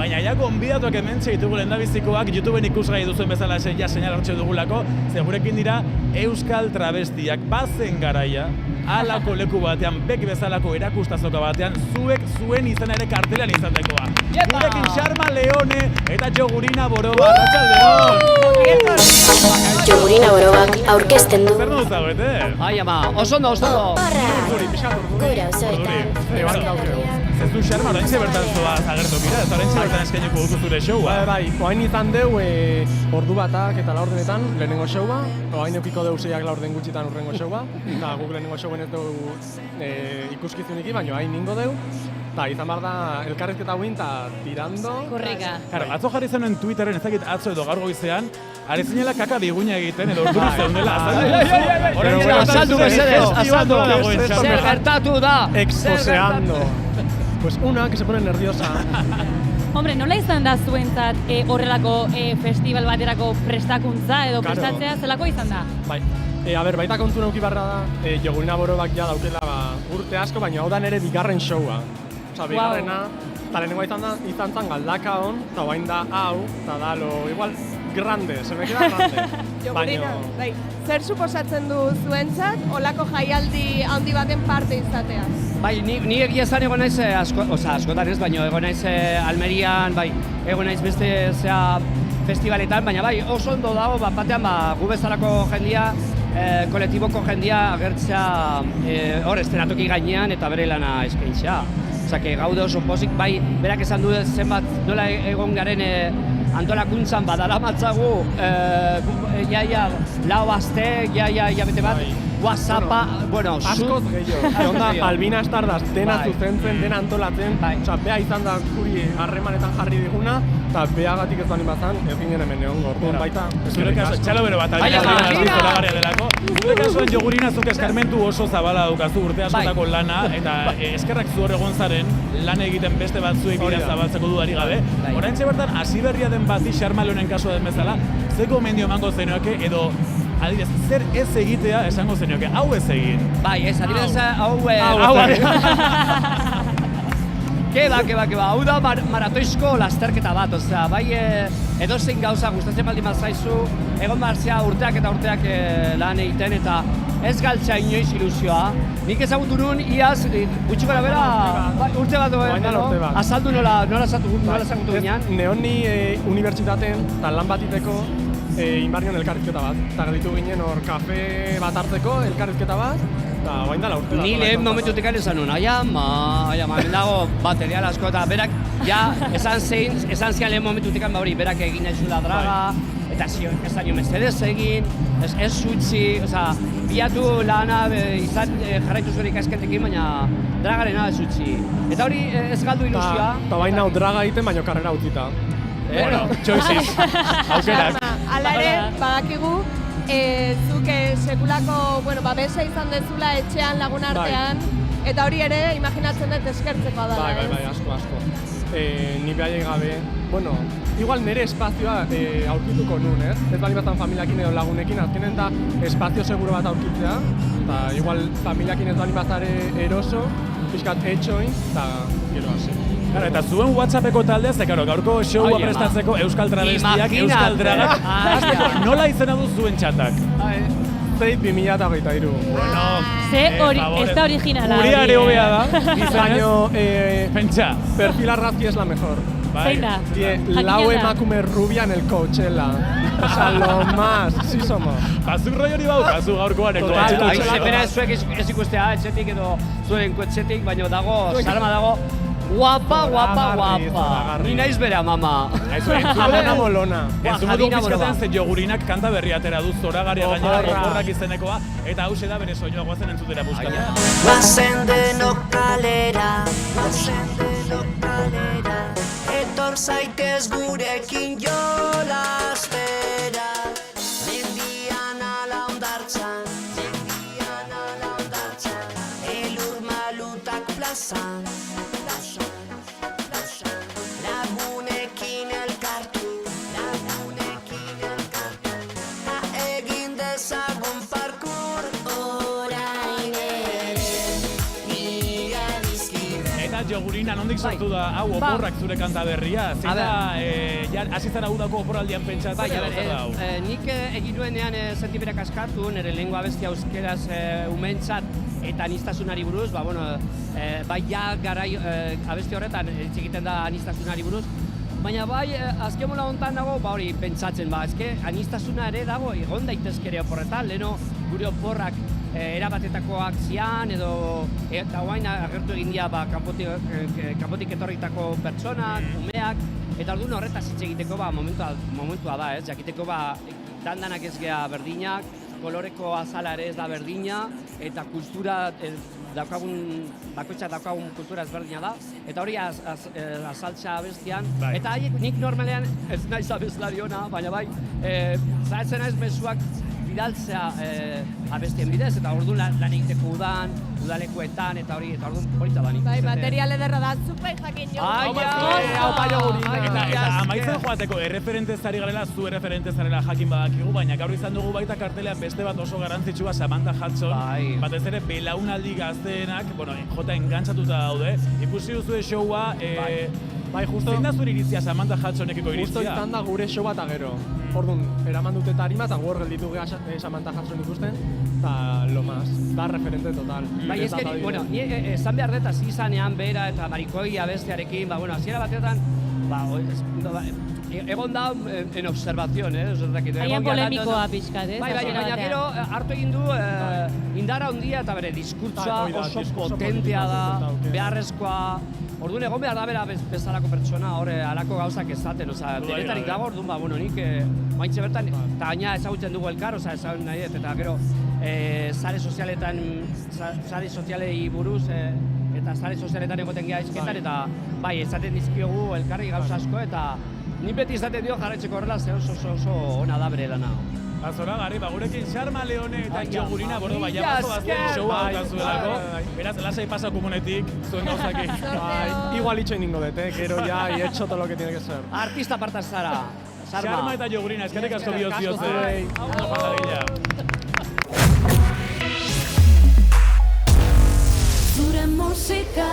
Baina ja gonbidatuak hementxe ditugu lehendabizikoak, YouTubeen ikusgai duzuen bezala ja seinal hortxe dugulako, ze gurekin dira Euskal Travestiak. Bazen garaia, halako leku batean, bek bezalako erakustazoka batean, zuek zuen izena ere kartelan izatekoa. Gurekin Xarma Leone eta Jogurina Boroba, arratsaldeon! Jogurina Borobak aurkezten du. Zer modu zagoete? Ai ama, oso ondo, oso ondo. Gura osoetan. Zezu Xarma, oraintxe bertan zoaz agertokira, eta oraintxe bertan eskainiko duzu zure showa. Bai, oain izan deu ordu batak eta laurdenetan lehenengo showa, oain eukiko deu 6 laurden gutxitan urrengo showa, eta guk lehenengo showen ez dugu ikuskizuniki, baina hain ningo deu, eta izan behar da elkarrezketa guin eta tirando. Korrika. Claro, atzo jarri zenuen Twitteren, ezakit atzo edo gaur goizean, ari zinela kaka biguina egiten, edo ordu zeundela. Azaldu mesedez, azaldu. Zer gertatu da? Exposeando. Pues una que se pone nerviosa. Hombre, nola izan da zuentzat horrelako festival baterako prestakuntza edo prestatzea, zelako izan da? Bai, baita kontu nauki barra da, Jogurina Borobak ja daukela urte asko, baina hau da nere bigarren showa. Osa, bigarrena, eta lehenengoa izan zen galdaka hon, eta bain da hau, eta da igual grande, se me queda grande. Jogurina, bai, zer suposatzen du zuentzat, olako jaialdi handi baten parte izatea? Bai, ni egia esan egon naiz askotan ez, baina egon naiz Almerian, bai, egon naiz beste festivaletan, baina bai, oso ondo dago, batean gu bezalako jendia, kolektiboko jendia agertzea hor estenatoki gainean eta bere lana eskaintzea. Osea, gaude oso pozik, bai, berak esan du zenbat nola egon garen antolakuntzan badaramatzagu, lau aste, bete bat, WhatsAppa, bueno, askoz gehiago. Onda, Albina Stardust dena zuzentzen, dena antolatzen, osea, bea izan da guri harremanetan jarri diguna, eta beagatik ez bani bazan, ez ginen hemen egon gortuan baita. Zure kasu, txalo bero bat zoragarria delako. Zure kasuan Jogurina zuk eskarmentu oso zabala dukazu urte askotako lana, eta eskerrak zu hor egon zaren, lan egiten beste batzuei bidea zabaltzeko dudari gabe. Oraintxe bertan, hasi berria den bati Xarma Leonen kasua den bezala, ze gomendio emango zenioke edo adibidez, zer ez egitea esango zenioke, hau ez egin. Bai, ez, adibidez, hau... Keba, hau da maratoizko lasterketa bat, osea, bai edozein gauza gustatzen baldin bazaizu, egon barzea urteak eta urteak lan egiten eta ez galtzea inoiz ilusioa. Nik ezagutu nuen iaz, gutxi gara bera, urte bat, azaldu nola ezagutu ginean. Neoni unibertsitaten eta lan bat iteko inbarrion elkarrizketa bat. Eta gelditu ginen hor kafe bat hartzeko elkarrizketa bat, eta guain dala urte bat. Ni lehen momentutik esan nuen, aia ma, hemen dago baterial asko, eta berak, ja, esan zian lehen momentutik hori, berak egin naizula draga, eta esan jo mesedez egin, ez zutzi, bilatu lana jarraitu zure ikasketekin, baina dragarena ez zutzi. Eta hori ez galdu ilusioa. Eta baina draga egiten, baina karrera utzita. Bueno, choices, aukerak. Hala ere, badakigu, zuk sekulako, babesa izan dezula etxean lagun artean, eta hori ere, imaginatzen dut eskertzeko da. Bai, asko. Ni behaiek gabe, igual nire espazioa aurkituko nun, ez? Ez bali batan familiakin edo lagunekin, azkenen da espazio seguro bat aurkitzea, eta igual familiakin ez bali batare eroso, pixkat etxoin, eta gero hasi. Eta zuen WhatsAppeko taldea, ze gaurko showa prestatzeko Euskal Travestiak, Euskal Dragak, nola izena du zuen txatak? Zeit 2023. Bueno, ze hori, ez da originala. Guria ere hobea da, baino, pentsa. Perfil argazki es la mejor. Zein da? Lau emakume rubia en el Coachella. O sea, lo más, sí somos. Bazuk roi hori baukazu gaurkoan Coachella. Aizepena zuek ez ikustea etxetik edo zuen etxetik, baina dago, Xarma dago, guapa. Ni naiz bera, mama. Jadina molona. Ez du modu pizkatzen ze Jogurinak kanta berria atera du zoragarria gainera oporrak izenekoa, eta hause da bere soinua goazen entzutera buskatzea. Bazen denok kalera, etor zaitez gurekin jolastera. Mendian ala hondartzan, elur malutak plazan. Lagunekin elkartu, ta egin dezagun parkur orain ere. Jogurina, nondik sortu da, hau oporrak zure kanta berria? Zein da, hasi zara udako oporaldian pentsatzen, edo zer da hau? Nik egin nuenean sentiberak askatu, nire lengua abestia euskeraz umentzat eta anistasunari buruz, bai garai abesti horretan hitz egiten da anistasunari buruz, baina bai azken mola hontan dago, hori pentsatzen, azke anistasuna ere dago, egon daitezkere oporretan, leheno gure oporrak erabatetakoak zian, edo eta guain agertu egin dira kanpotik etorritako pertsonak, umeak, eta orduan horretaz hitz egiteko momentua da, jakiteko dandanak ez gea berdinak, koloreko azala ere ez da berdina, eta kultura bakoitzak daukagun kultura ezberdina da, eta hori azaltza abestian, eta nik normalean ez naiz abeslari ona, baina bai, zaitzen naiz mezuak bidaltzea abestien bidez, eta orduan lan egiteko udalekuetan, eta orduan polita da nik. Bai, material ederra da, zupai jakin jo. Eta amaitzen joateko, erreferentez ari garela, zu erreferentez zarela jakin badakigu, baina gaur izan dugu baita kartelean beste bat oso garrantzitsua, Samantha Hudson, batez ere belaunaldi gazteenak, jota engantzatuta daude, ikusi duzue showa, bai, justo. Zein da zure iritzia Samantha Hudsonekiko iritzia? Justo izan da gure show bat agero. Orduan, eraman dute tarima eta gor gelditu geha Samantha Hudson ikusten, eta lo más, da referente total. Bai, ez que, ni esan behar dut, hasi izanean bera eta marikoi abestiarekin, hasiera batetan, egon da en observación, Haien polemikoa pixkat, ez? Baina gero hartu egin du indara handia eta bere diskurtsoa oso potentea da, beharrezkoa. Orduan egon behar da bera bezalako pertsona, halako gauzak ezaten, denetarik dago, orduan, nik maintxe bertan, eta gaina ezagutzen dugu elkar, ezagun nahi dut, eta gero sare sozialei buruz, eta sare sozialetan egoten geha izketan, eta bai, ezaten dizkiogu elkarri gauza asko, eta nik beti izaten dio jarraitzeko horrela, oso ona da bere lana. Azora, gari, gurekin Xarma Leone eta Jogurina, baiamazo bazten showa daukazuelako. Beraz, lasai pasa komunetik, zuen gauzakin. Igual itxo ningo dut, gero ya he hecho todo lo que tiene que ser. Artista partaz zara, Xarma eta Jogurina, eskerrik asko bihotziotze. Ondo jaldagila. Zure musika